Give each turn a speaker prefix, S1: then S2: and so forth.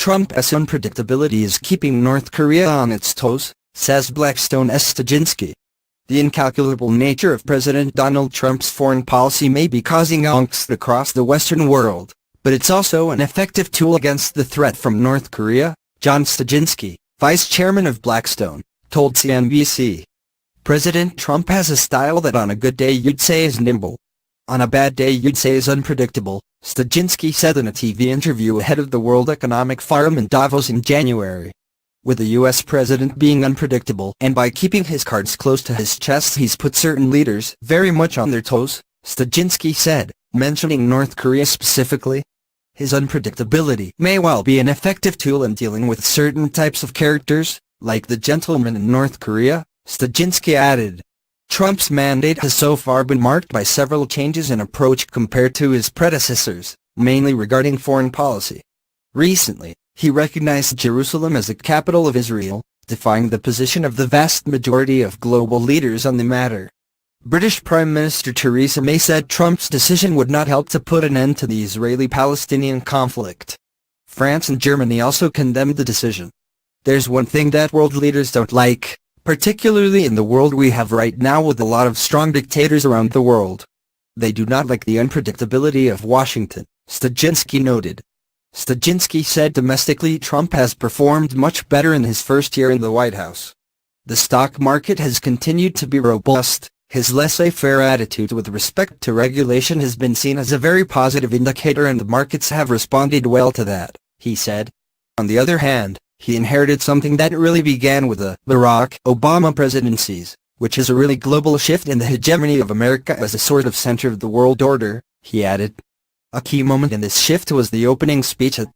S1: Trump's unpredictability is keeping North Korea on its toes, says Blackstone's Studzienski. The incalculable nature of President Donald Trump's foreign policy may be causing angst across the Western world, but it's also an effective tool against the threat from North Korea, John Studzienski, vice chairman of Blackstone, told CNBC. President Trump has a style that on a good day you'd say is nimble. On a bad day you'd say is unpredictable, Studzienski said in a TV interview ahead of the World Economic Forum in Davos in January. With the U.S. president being unpredictable and by keeping his cards close to his chest he's put certain leaders very much on their toes, Studzienski said, mentioning North Korea specifically. His unpredictability may well be an effective tool in dealing with certain types of characters, like the gentleman in North Korea, Studzienski added. Trump's mandate has so far been marked by several changes in approach compared to his predecessors, mainly regarding foreign policy. Recently, he recognized Jerusalem as the capital of Israel, defying the position of the vast majority of global leaders on the matter. British Prime Minister Theresa May said Trump's decision would not help to put an end to the Israeli-Palestinian conflict. France and Germany also condemned the decision. There's one thing that world leaders don't like, particularly in the world we have right now with a lot of strong dictators around the world. They do not like the unpredictability of Washington, Studzienski noted. Studzienski said domestically Trump has performed much better in his first year in the White House. The stock market has continued to be robust. His laissez-faire attitude with respect to regulation has been seen as a very positive indicator and the markets have responded well to that, he said. On the other hand, he inherited something that really began with the Barack Obama presidencies, which is a really global shift in the hegemony of America as a sort of center of the world order, he added. A key moment in this shift was the opening speech at